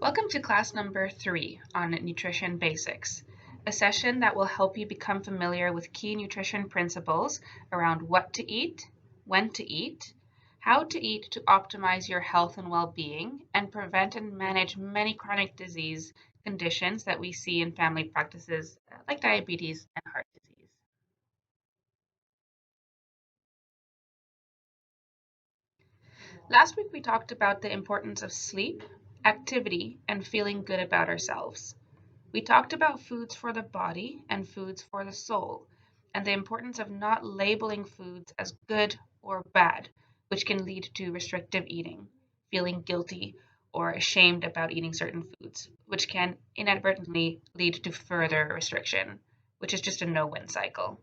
Welcome to class number 3 on Nutrition Basics, a session that will help you become familiar with key nutrition principles around what to eat, when to eat, how to eat to optimize your health and well-being, and prevent and manage many chronic disease conditions that we see in family practices like diabetes and heart disease. Last week we talked about the importance of sleep, activity, and feeling good about ourselves. We talked about foods for the body and foods for the soul, and the importance of not labeling foods as good or bad, which can lead to restrictive eating, feeling guilty or ashamed about eating certain foods, which can inadvertently lead to further restriction, which is just a no-win cycle.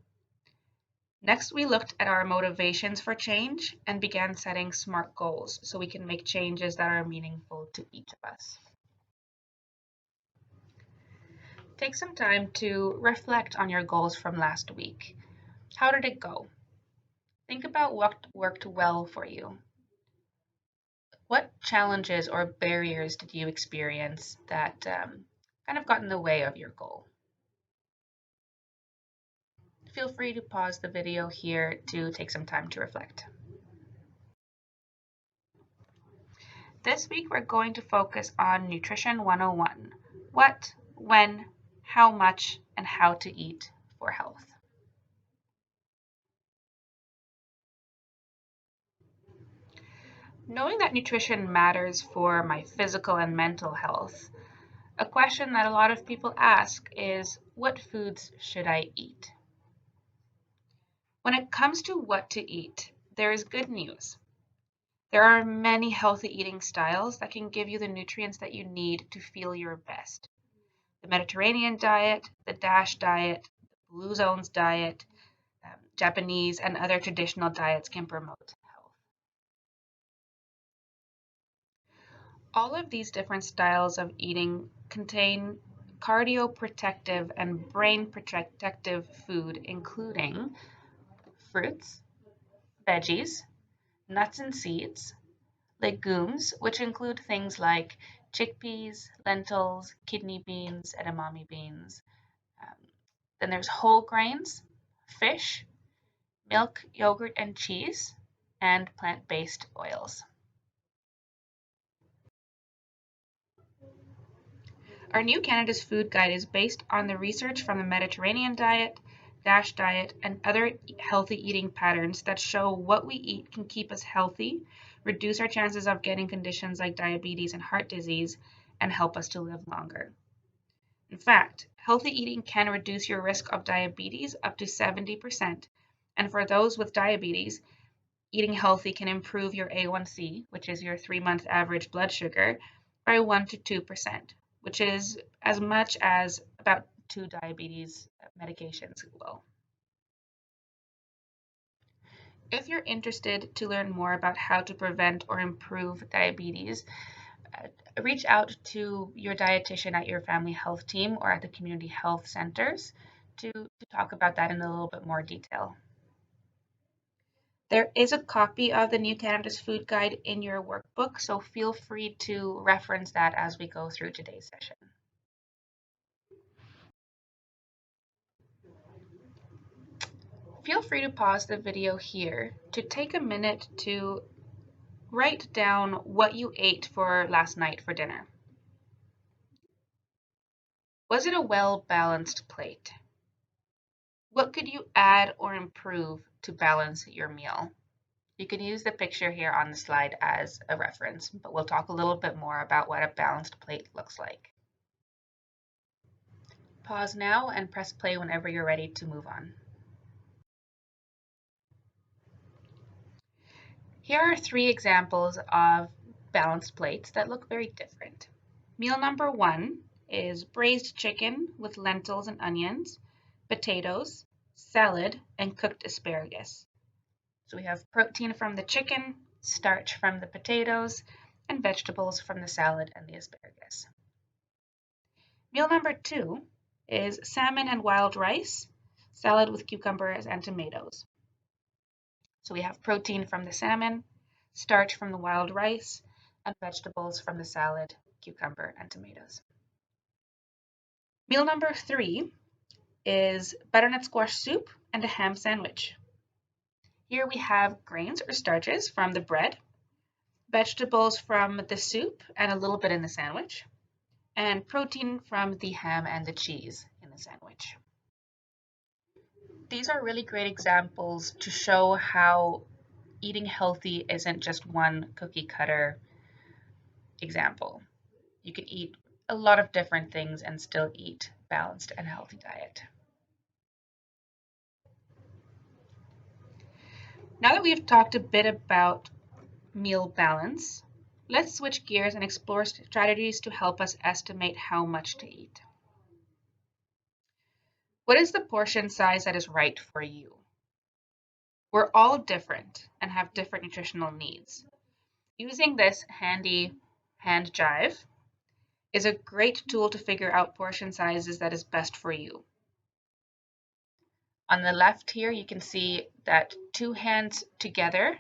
Next, we looked at our motivations for change and began setting SMART goals so we can make changes that are meaningful to each of us. Take some time to reflect on your goals from last week. How did it go? Think about what worked well for you. What challenges or barriers did you experience that kind of got in the way of your goal? Feel free to pause the video here to take some time to reflect. This week we're going to focus on Nutrition 101. What, when, how much, and how to eat for health. Knowing that nutrition matters for my physical and mental health, a question that a lot of people ask is, what foods should I eat? When it comes to what to eat, there is good news. There are many healthy eating styles that can give you the nutrients that you need to feel your best. The Mediterranean diet, the DASH diet, the Blue Zones diet, Japanese and other traditional diets can promote health. All of these different styles of eating contain cardioprotective and brain protective food, including fruits, veggies, nuts and seeds, legumes, which include things like chickpeas, lentils, kidney beans, edamame beans. Then there's whole grains, fish, milk, yogurt, and cheese, and plant-based oils. Our new Canada's Food Guide is based on the research from the Mediterranean diet, DASH diet, and other healthy eating patterns that show what we eat can keep us healthy, reduce our chances of getting conditions like diabetes and heart disease, and help us to live longer. In fact, healthy eating can reduce your risk of diabetes up to 70%, and for those with diabetes, eating healthy can improve your A1C, which is your 3-month average blood sugar, by 1 to 2%, which is as much as about 2 diabetes medications will. If you're interested to learn more about how to prevent or improve diabetes, reach out to your dietitian at your family health team or at the community health centers to talk about that in a little bit more detail. There is a copy of the New Canada's Food Guide in your workbook, so feel free to reference that as we go through today's session. Feel free to pause the video here to take a minute to write down what you ate for last night for dinner. Was it a well-balanced plate? What could you add or improve to balance your meal? You can use the picture here on the slide as a reference, but we'll talk a little bit more about what a balanced plate looks like. Pause now and press play whenever you're ready to move on. Here are 3 examples of balanced plates that look very different. Meal number 1 is braised chicken with lentils and onions, potatoes, salad, and cooked asparagus. So we have protein from the chicken, starch from the potatoes, and vegetables from the salad and the asparagus. Meal number 2 is salmon and wild rice, salad with cucumbers and tomatoes. So we have protein from the salmon, starch from the wild rice, and vegetables from the salad cucumber, and tomatoes. Meal number 3 is butternut squash soup and a ham sandwich. Here we have grains or starches from the bread, vegetables from the soup and a little bit in the sandwich, and protein from the ham and the cheese in the sandwich. These are really great examples to show how eating healthy isn't just one cookie cutter example. You can eat a lot of different things and still eat balanced and healthy diet. Now that we've talked a bit about meal balance, let's switch gears and explore strategies to help us estimate how much to eat. What is the portion size that is right for you? We're all different and have different nutritional needs. Using this handy hand jive is a great tool to figure out portion sizes that is best for you. On the left here, you can see that 2 hands together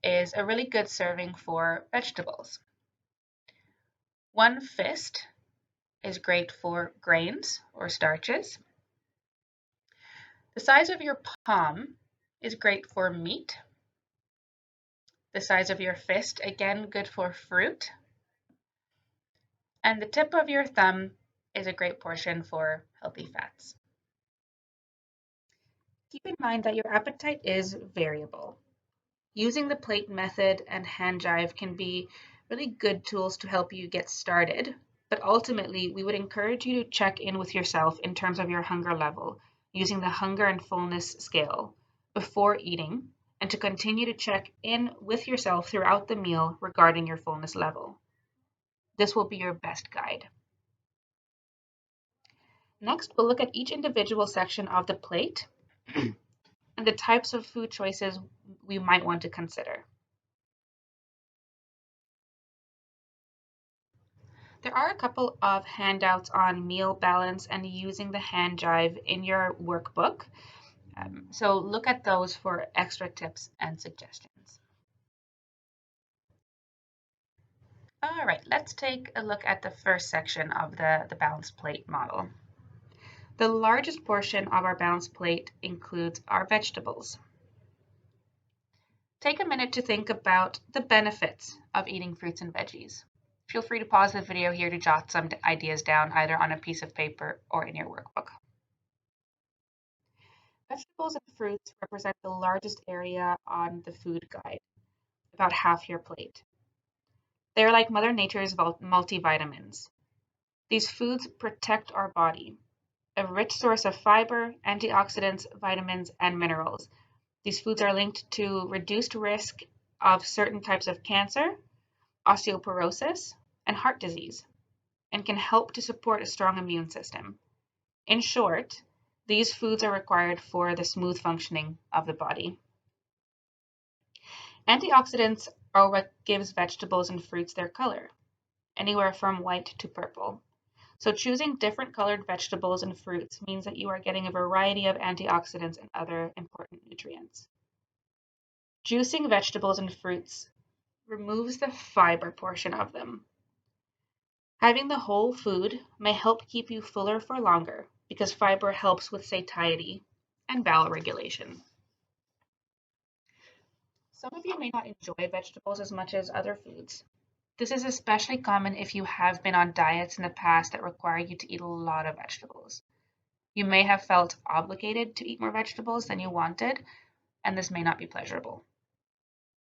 is a really good serving for vegetables. 1 fist is great for grains or starches. The size of your palm is great for meat. The size of your fist, again, good for fruit. And the tip of your thumb is a great portion for healthy fats. Keep in mind that your appetite is variable. Using the plate method and hand jive can be really good tools to help you get started, but ultimately we would encourage you to check in with yourself in terms of your hunger level using the hunger and fullness scale before eating, and to continue to check in with yourself throughout the meal regarding your fullness level. This will be your best guide. Next, we'll look at each individual section of the plate and the types of food choices we might want to consider. There are a couple of handouts on meal balance and using the hand jive in your workbook. So look at those for extra tips and suggestions. All right, let's take a look at the first section of the balanced plate model. The largest portion of our balanced plate includes our vegetables. Take a minute to think about the benefits of eating fruits and veggies. Feel free to pause the video here to jot some ideas down either on a piece of paper or in your workbook. Vegetables and fruits represent the largest area on the food guide, about half your plate. They're like Mother Nature's multivitamins. These foods protect our body, a rich source of fiber, antioxidants, vitamins, and minerals. These foods are linked to reduced risk of certain types of cancer, osteoporosis, and heart disease, and can help to support a strong immune system. In short, these foods are required for the smooth functioning of the body. Antioxidants are what gives vegetables and fruits their color, anywhere from white to purple. So choosing different colored vegetables and fruits means that you are getting a variety of antioxidants and other important nutrients. Juicing vegetables and fruits removes the fiber portion of them. Having the whole food may help keep you fuller for longer because fiber helps with satiety and bowel regulation. Some of you may not enjoy vegetables as much as other foods. This is especially common if you have been on diets in the past that require you to eat a lot of vegetables. You may have felt obligated to eat more vegetables than you wanted, and this may not be pleasurable.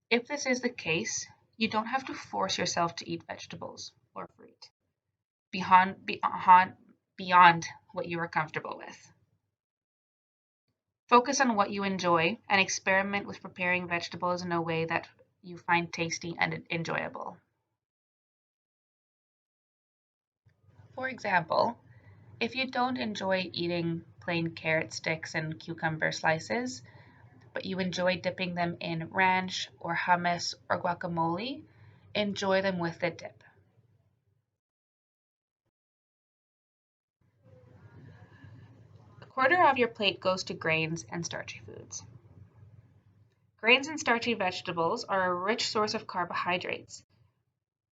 If this is the case, you don't have to force yourself to eat vegetables or fruit beyond what you are comfortable with. Focus on what you enjoy and experiment with preparing vegetables in a way that you find tasty and enjoyable. For example, if you don't enjoy eating plain carrot sticks and cucumber slices, but you enjoy dipping them in ranch or hummus or guacamole, enjoy them with the dip. A quarter of your plate goes to grains and starchy foods. Grains and starchy vegetables are a rich source of carbohydrates.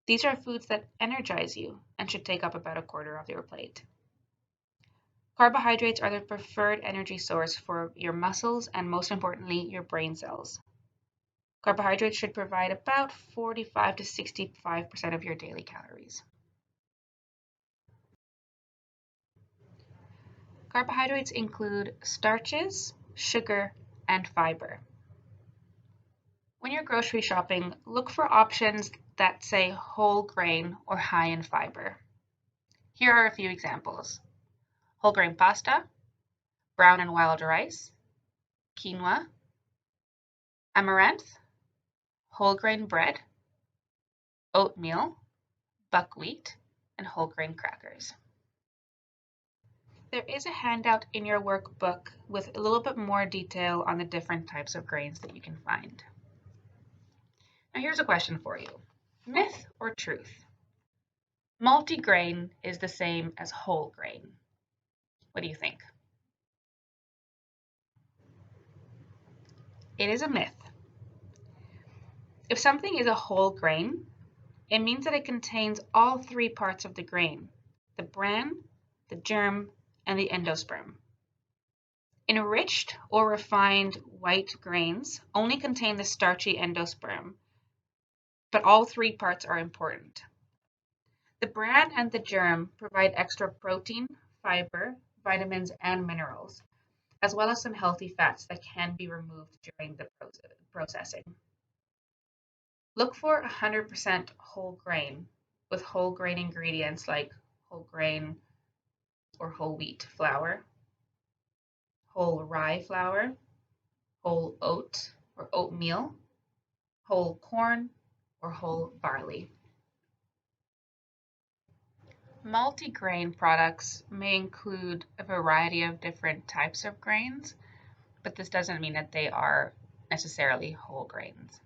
These are foods that energize you and should take up about a quarter of your plate. Carbohydrates are the preferred energy source for your muscles and, most importantly, your brain cells. Carbohydrates should provide about 45 to 65% of your daily calories. Carbohydrates include starches, sugar, and fiber. When you're grocery shopping, look for options that say whole grain or high in fiber. Here are a few examples: whole grain pasta, brown and wild rice, quinoa, amaranth, whole grain bread, oatmeal, buckwheat, and whole grain crackers. There is a handout in your workbook with a little bit more detail on the different types of grains that you can find. Now here's a question for you. Myth or truth? Multigrain is the same as whole grain. What do you think? It is a myth. If something is a whole grain, it means that it contains all three parts of the grain: the bran, the germ, and the endosperm. Enriched or refined white grains only contain the starchy endosperm, but all three parts are important. The bran and the germ provide extra protein, fiber, vitamins, and minerals, as well as some healthy fats that can be removed during the processing. Look for 100% whole grain with whole grain ingredients like whole grain or whole wheat flour, whole rye flour, whole oat or oatmeal, whole corn, or whole barley. Multigrain products may include a variety of different types of grains, but this doesn't mean that they are necessarily whole grains.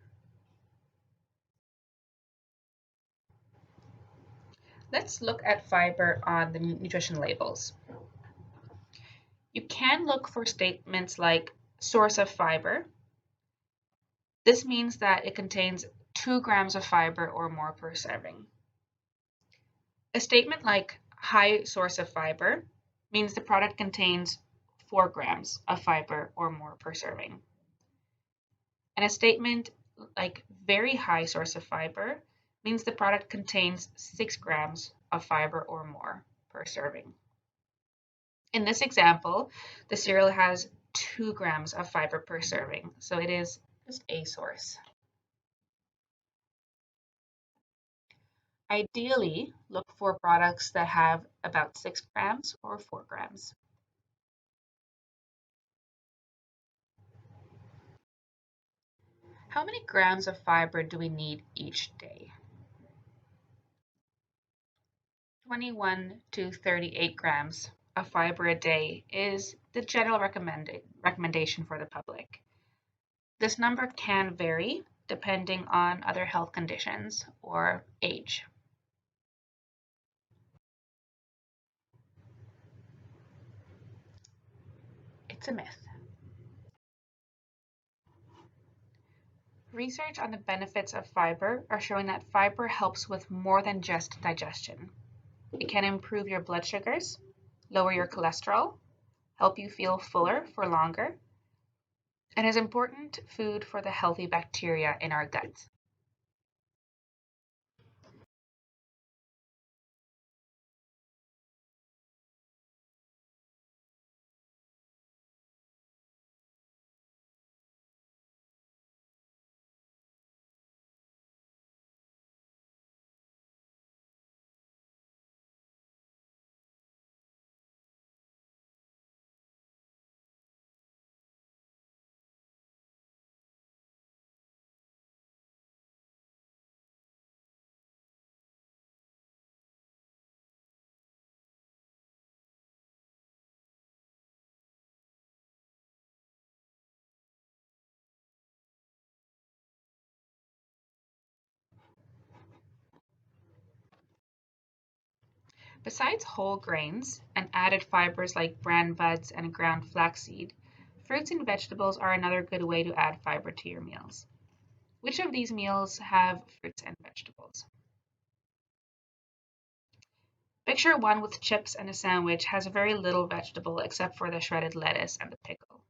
Let's look at fiber on the nutrition labels. You can look for statements like source of fiber. This means that it contains 2 grams of fiber or more per serving. A statement like high source of fiber means the product contains 4 grams of fiber or more per serving. And a statement like very high source of fiber means the product contains 6 grams of fiber or more per serving. In this example, the cereal has 2 grams of fiber per serving, so it is just a source. Ideally, look for products that have about 6 grams or 4 grams. How many grams of fiber do we need each day? 21 to 38 grams of fiber a day is the general recommendation for the public. This number can vary depending on other health conditions or age. It's a myth. Research on the benefits of fiber are showing that fiber helps with more than just digestion. It can improve your blood sugars, lower your cholesterol, help you feel fuller for longer, and is important food for the healthy bacteria in our guts. Besides whole grains and added fibers like bran buds and ground flaxseed, fruits and vegetables are another good way to add fiber to your meals. Which of these meals have fruits and vegetables? Picture 1 with chips and a sandwich has very little vegetable except for the shredded lettuce and the pickle.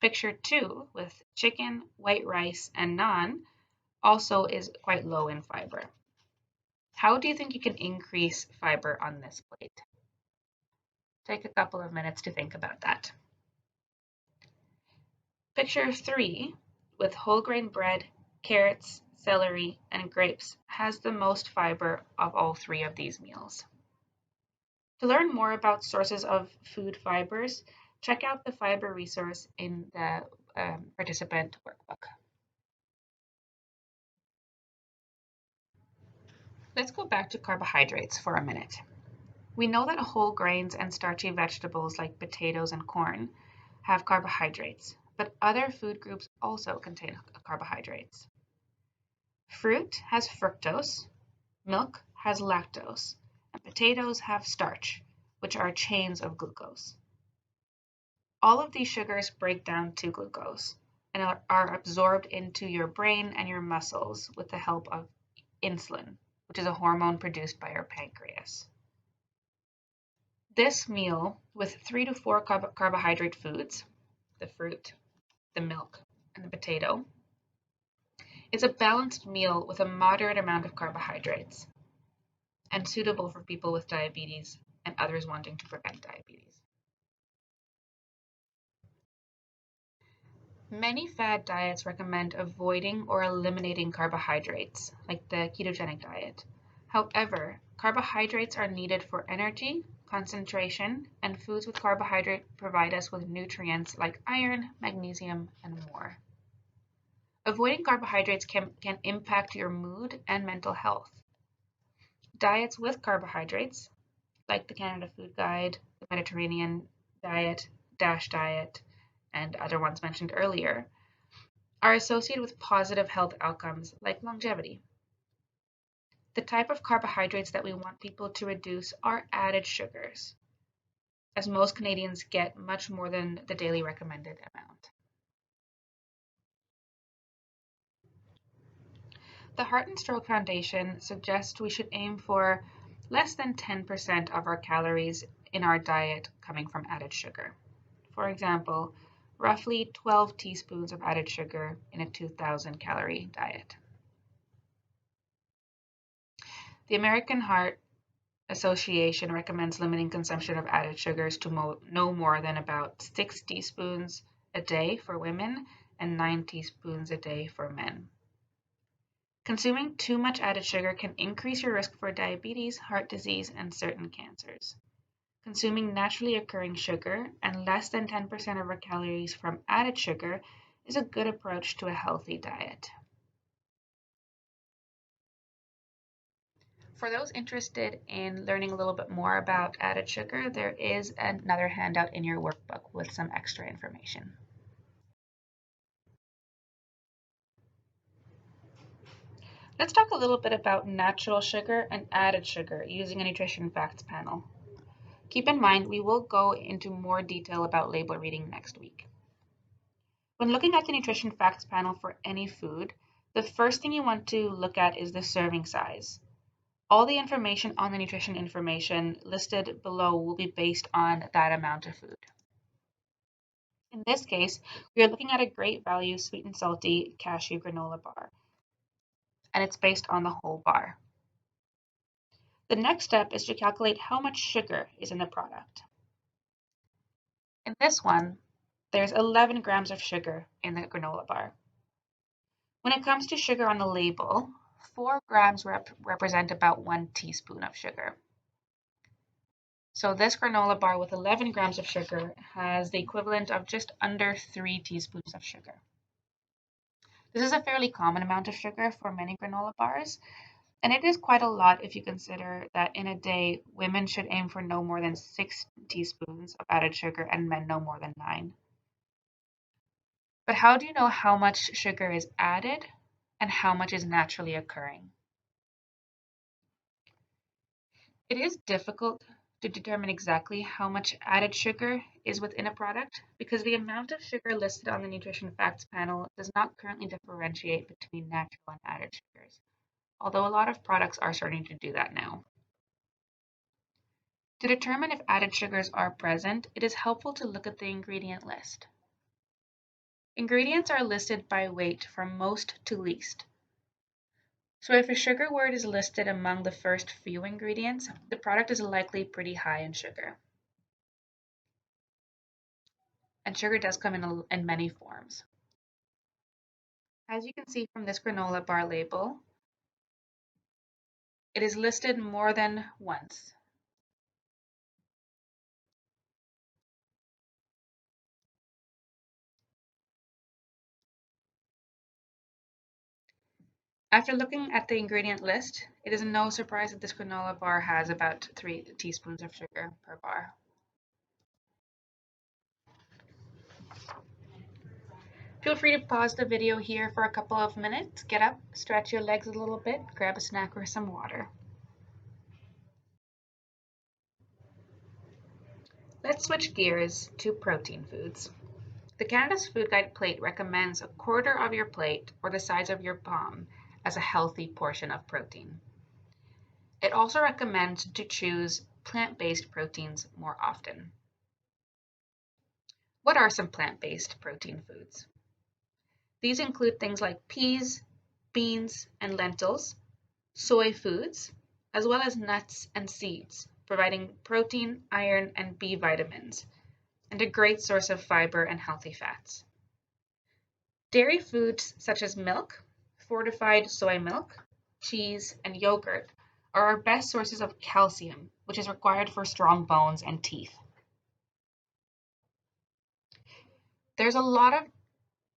Picture 2 with chicken, white rice, and naan also is quite low in fiber. How do you think you can increase fiber on this plate? Take a couple of minutes to think about that. Picture 3 with whole grain bread, carrots, celery, and grapes has the most fiber of all 3 of these meals. To learn more about sources of food fibers, check out the fiber resource in the participant workbook. Let's go back to carbohydrates for a minute. We know that whole grains and starchy vegetables like potatoes and corn have carbohydrates, but other food groups also contain carbohydrates. Fruit has fructose, milk has lactose, and potatoes have starch, which are chains of glucose. All of these sugars break down to glucose and are absorbed into your brain and your muscles with the help of insulin, which is a hormone produced by our pancreas. This meal with 3 to 4 carbohydrate foods, the fruit, the milk, and the potato, is a balanced meal with a moderate amount of carbohydrates and suitable for people with diabetes and others wanting to prevent diabetes. Many fad diets recommend avoiding or eliminating carbohydrates, like the ketogenic diet. However, carbohydrates are needed for energy, concentration, and foods with carbohydrate provide us with nutrients like iron, magnesium, and more. Avoiding carbohydrates can impact your mood and mental health. Diets with carbohydrates, like the Canada Food Guide, the Mediterranean diet, DASH diet, and other ones mentioned earlier, are associated with positive health outcomes like longevity. The type of carbohydrates that we want people to reduce are added sugars, as most Canadians get much more than the daily recommended amount. The Heart and Stroke Foundation suggests we should aim for less than 10% of our calories in our diet coming from added sugar. For example, roughly 12 teaspoons of added sugar in a 2,000 calorie diet. The American Heart Association recommends limiting consumption of added sugars to no more than about 6 teaspoons a day for women and 9 teaspoons a day for men. Consuming too much added sugar can increase your risk for diabetes, heart disease, and certain cancers. Consuming naturally occurring sugar and less than 10% of our calories from added sugar is a good approach to a healthy diet. For those interested in learning a little bit more about added sugar, there is another handout in your workbook with some extra information. Let's talk a little bit about natural sugar and added sugar using a nutrition facts panel. Keep in mind, we will go into more detail about label reading next week. When looking at the nutrition facts panel for any food, the first thing you want to look at is the serving size. All the information on the nutrition information listed below will be based on that amount of food. In this case, we are looking at a great value sweet and salty cashew granola bar, and it's based on the whole bar. The next step is to calculate how much sugar is in the product. In this one, there's 11 grams of sugar in the granola bar. When it comes to sugar on the label, 4 grams represent about 1 teaspoon of sugar. So this granola bar with 11 grams of sugar has the equivalent of just under 3 teaspoons of sugar. This is a fairly common amount of sugar for many granola bars, and it is quite a lot if you consider that in a day, women should aim for no more than 6 teaspoons of added sugar and men no more than 9. But how do you know how much sugar is added and how much is naturally occurring? It is difficult to determine exactly how much added sugar is within a product because the amount of sugar listed on the nutrition facts panel does not currently differentiate between natural and added sugars, although a lot of products are starting to do that now. To determine if added sugars are present, it is helpful to look at the ingredient list. Ingredients are listed by weight from most to least. So if a sugar word is listed among the first few ingredients, the product is likely pretty high in sugar. And sugar does come in many forms. As you can see from this granola bar label, it is listed more than once. After looking at the ingredient list, it is no surprise that this granola bar has about 3 teaspoons of sugar per bar. Feel free to pause the video here for a couple of minutes, get up, stretch your legs a little bit, grab a snack or some water. Let's switch gears to protein foods. The Canada's Food Guide plate recommends a quarter of your plate or the size of your palm as a healthy portion of protein. It also recommends to choose plant-based proteins more often. What are some plant-based protein foods? These include things like peas, beans, and lentils, soy foods, as well as nuts and seeds, providing protein, iron, and B vitamins, and a great source of fiber and healthy fats. Dairy foods such as milk, fortified soy milk, cheese, and yogurt are our best sources of calcium, which is required for strong bones and teeth. There's a lot of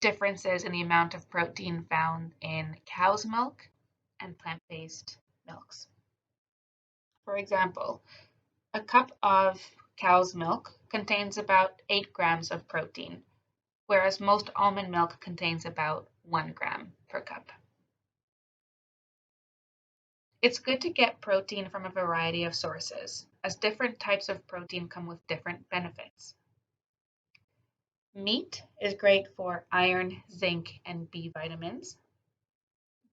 differences in the amount of protein found in cow's milk and plant-based milks. For example, a cup of cow's milk contains about 8 grams of protein, whereas most almond milk contains about 1 gram per cup. It's good to get protein from a variety of sources, as different types of protein come with different benefits. Meat is great for iron, zinc, and B vitamins.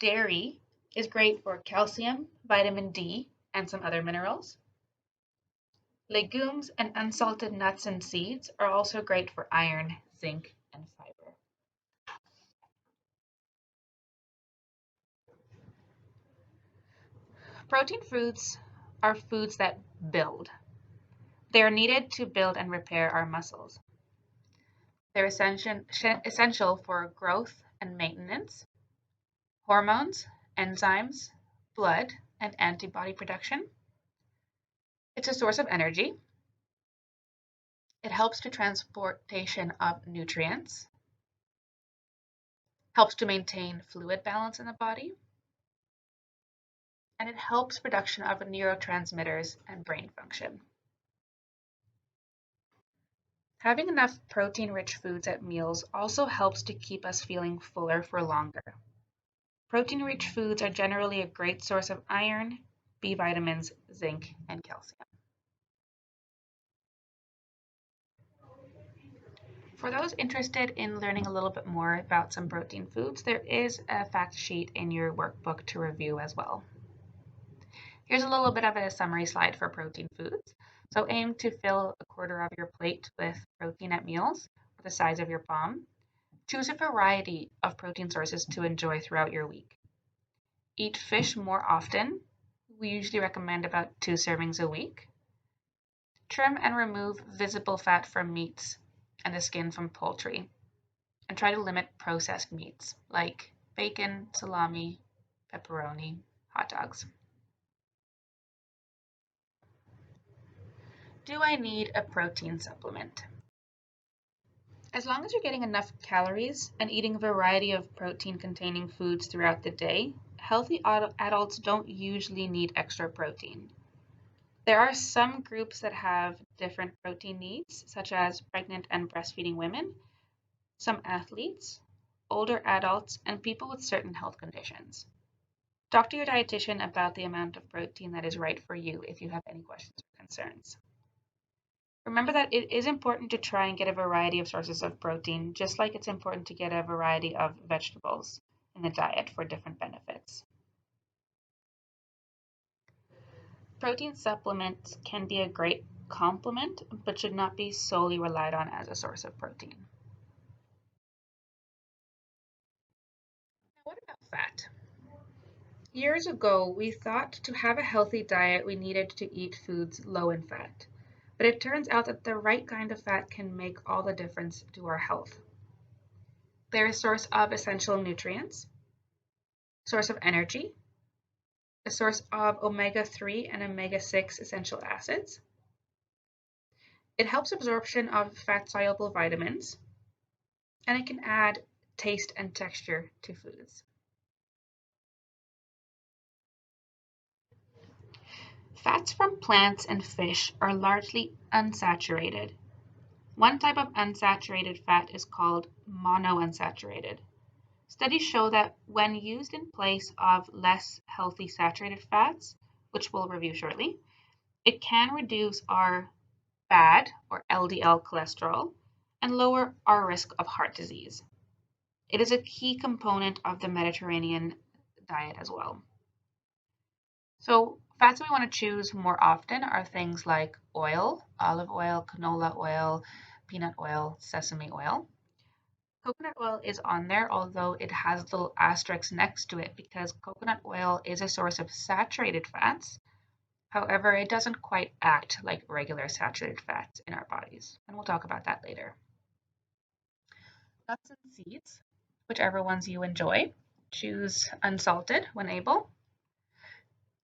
Dairy is great for calcium, vitamin D, and some other minerals. Legumes and unsalted nuts and seeds are also great for iron, zinc, and fiber. Protein foods are foods that build. They are needed to build and repair our muscles. They're essential for growth and maintenance, hormones, enzymes, blood, and antibody production. It's a source of energy. It helps to transportation of nutrients, helps to maintain fluid balance in the body, and it helps production of neurotransmitters and brain function. Having enough protein-rich foods at meals also helps to keep us feeling fuller for longer. Protein-rich foods are generally a great source of iron, B vitamins, zinc, and calcium. For those interested in learning a little bit more about some protein foods, there is a fact sheet in your workbook to review as well. Here's a little bit of a summary slide for protein foods. So aim to fill a quarter of your plate with protein at meals, the size of your palm. Choose a variety of protein sources to enjoy throughout your week. Eat fish more often. We usually recommend about 2 servings a week. Trim and remove visible fat from meats and the skin from poultry. And try to limit processed meats like bacon, salami, pepperoni, hot dogs. Do I need a protein supplement? As long as you're getting enough calories and eating a variety of protein-containing foods throughout the day, healthy adults don't usually need extra protein. There are some groups that have different protein needs, such as pregnant and breastfeeding women, some athletes, older adults, and people with certain health conditions. Talk to your dietitian about the amount of protein that is right for you if you have any questions or concerns. Remember that it is important to try and get a variety of sources of protein, just like it's important to get a variety of vegetables in the diet for different benefits. Protein supplements can be a great complement, but should not be solely relied on as a source of protein. Now, what about fat? Years ago, we thought to have a healthy diet, we needed to eat foods low in fat. But it turns out that the right kind of fat can make all the difference to our health. They're a source of essential nutrients, source of energy, a source of omega-3 and omega-6 essential acids. It helps absorption of fat-soluble vitamins, and it can add taste and texture to foods. Fats from plants and fish are largely unsaturated. One type of unsaturated fat is called monounsaturated. Studies show that when used in place of less healthy saturated fats, which we'll review shortly, it can reduce our bad or LDL cholesterol and lower our risk of heart disease. It is a key component of the Mediterranean diet as well. So fats we want to choose more often are things like oil, olive oil, canola oil, peanut oil, sesame oil. Coconut oil is on there, although it has little asterisks next to it because coconut oil is a source of saturated fats. However, it doesn't quite act like regular saturated fats in our bodies, and we'll talk about that later. Nuts and seeds, whichever ones you enjoy. Choose unsalted when able.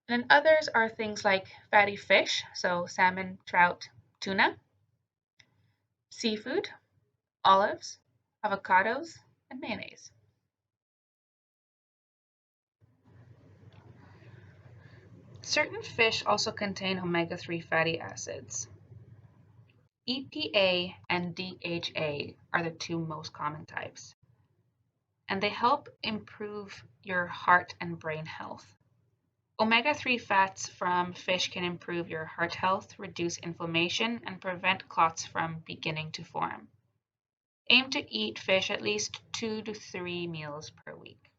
And others are things like fatty fish, so salmon, trout, tuna, seafood, olives, avocados, and mayonnaise. Certain fish also contain omega-3 fatty acids. EPA and DHA are the two most common types, and they help improve your heart and brain health. Omega-3 fats from fish can improve your heart health, reduce inflammation, and prevent clots from beginning to form. Aim to eat fish at least 2 to 3 meals per week.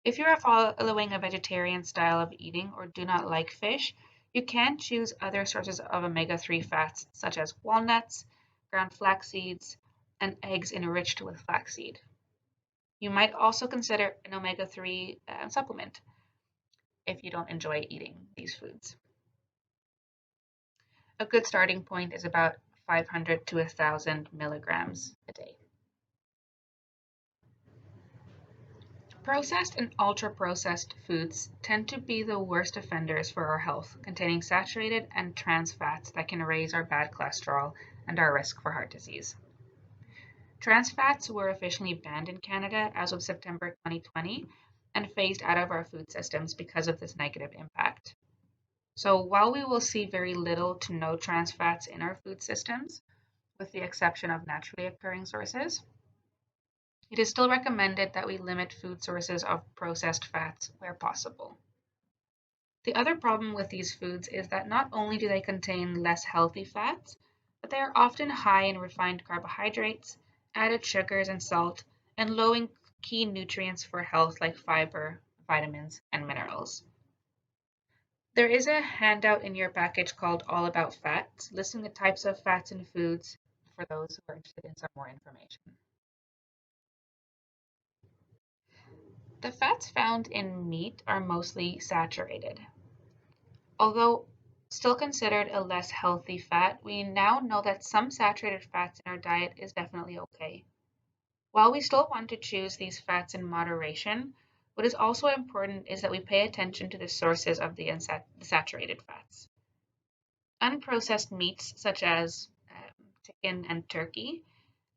If you are following a vegetarian style of eating or do not like fish, you can choose other sources of omega-3 fats such as walnuts, ground flax seeds, and eggs enriched with flaxseed. You might also consider an omega-3 supplement if you don't enjoy eating these foods. A good starting point is about 500 to 1,000 milligrams a day. Processed and ultra-processed foods tend to be the worst offenders for our health, containing saturated and trans fats that can raise our bad cholesterol and our risk for heart disease. Trans fats were officially banned in Canada as of September 2020 and phased out of our food systems because of this negative impact. So while we will see very little to no trans fats in our food systems, with the exception of naturally occurring sources, it is still recommended that we limit food sources of processed fats where possible. The other problem with these foods is that not only do they contain less healthy fats, but they are often high in refined carbohydrates, added sugars and salt, and low in key nutrients for health like fiber, vitamins, and minerals. There is a handout in your package called All About Fats, listing the types of fats in foods for those who are interested in some more information. The fats found in meat are mostly saturated. Although still considered a less healthy fat, we now know that some saturated fats in our diet is definitely okay. While we still want to choose these fats in moderation, what is also important is that we pay attention to the sources of the saturated fats. Unprocessed meats such as chicken and turkey,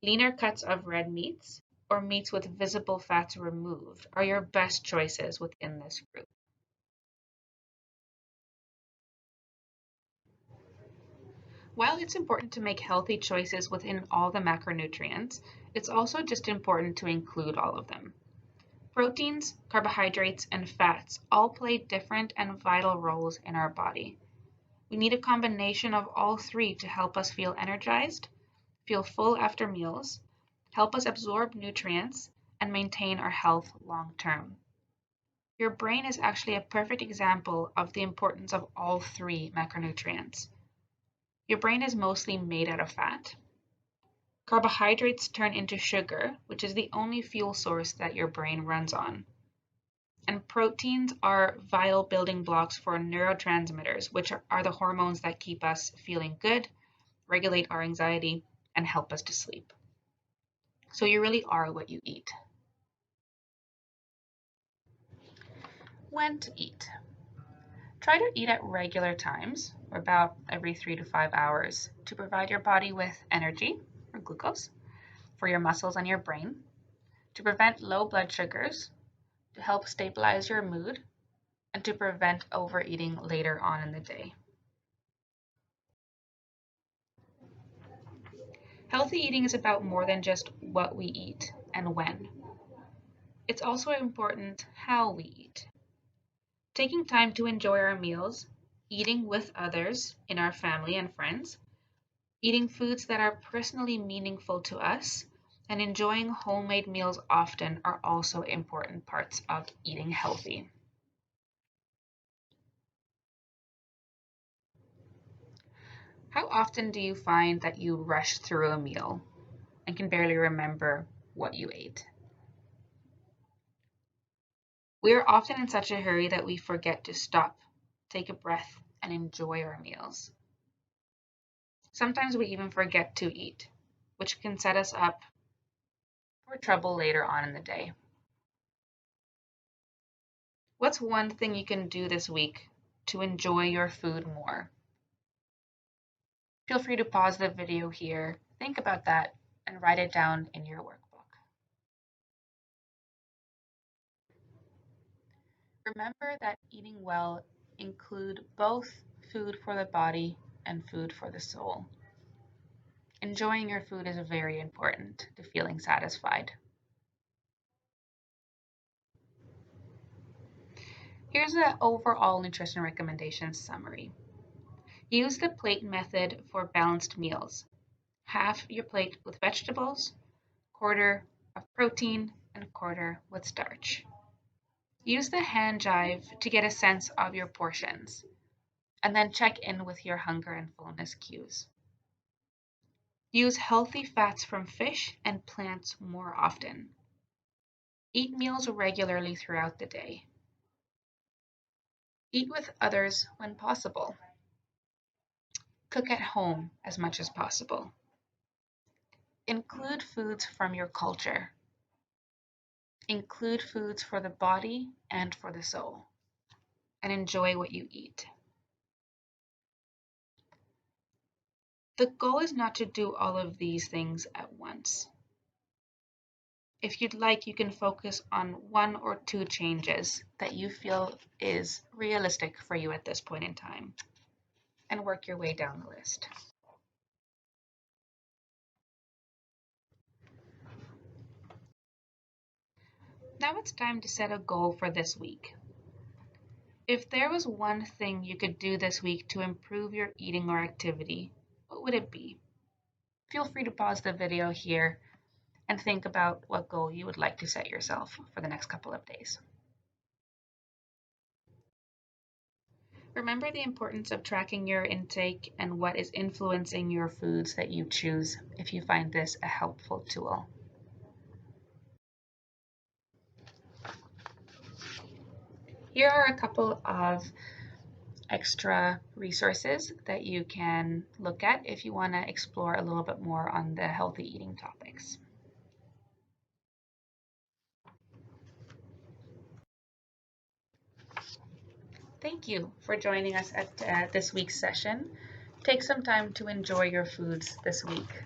leaner cuts of red meats, or meats with visible fats removed are your best choices within this group. While it's important to make healthy choices within all the macronutrients, it's also just important to include all of them. Proteins, carbohydrates, and fats all play different and vital roles in our body. We need a combination of all three to help us feel energized, feel full after meals, help us absorb nutrients, and maintain our health long term. Your brain is actually a perfect example of the importance of all three macronutrients. Your brain is mostly made out of fat. Carbohydrates turn into sugar, which is the only fuel source that your brain runs on. And proteins are vital building blocks for neurotransmitters, which are the hormones that keep us feeling good, regulate our anxiety, and help us to sleep. So you really are what you eat. When to eat. Try to eat at regular times, or about every 3 to 5 hours, to provide your body with energy, or glucose, for your muscles and your brain, to prevent low blood sugars, to help stabilize your mood, and to prevent overeating later on in the day. Healthy eating is about more than just what we eat and when. It's also important how we eat. Taking time to enjoy our meals, eating with others in our family and friends, eating foods that are personally meaningful to us, and enjoying homemade meals often are also important parts of eating healthy. How often do you find that you rush through a meal and can barely remember what you ate? We are often in such a hurry that we forget to stop, take a breath, and enjoy our meals. Sometimes we even forget to eat, which can set us up for trouble later on in the day. What's one thing you can do this week to enjoy your food more? Feel free to pause the video here, think about that, and write it down in your workbook. Remember that eating well includes both food for the body and food for the soul. Enjoying your food is very important to feeling satisfied. Here's an overall nutrition recommendations summary. Use the plate method for balanced meals. Half your plate with vegetables, quarter of protein, and a quarter with starch. Use the hand jive to get a sense of your portions, and then check in with your hunger and fullness cues. Use healthy fats from fish and plants more often. Eat meals regularly throughout the day. Eat with others when possible. Cook at home as much as possible. Include foods from your culture. Include foods for the body and for the soul. And enjoy what you eat. The goal is not to do all of these things at once. If you'd like, you can focus on one or two changes that you feel is realistic for you at this point in time and work your way down the list. Now it's time to set a goal for this week. If there was one thing you could do this week to improve your eating or activity, what would it be? Feel free to pause the video here and think about what goal you would like to set yourself for the next couple of days. Remember the importance of tracking your intake and what is influencing your foods that you choose if you find this a helpful tool. Here are a couple of extra resources that you can look at if you want to explore a little bit more on the healthy eating topics. Thank you for joining us at this week's session. Take some time to enjoy your foods this week.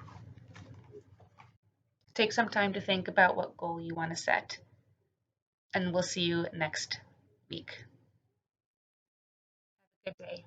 Take some time to think about what goal you want to set, and we'll see you next week. Have a good day.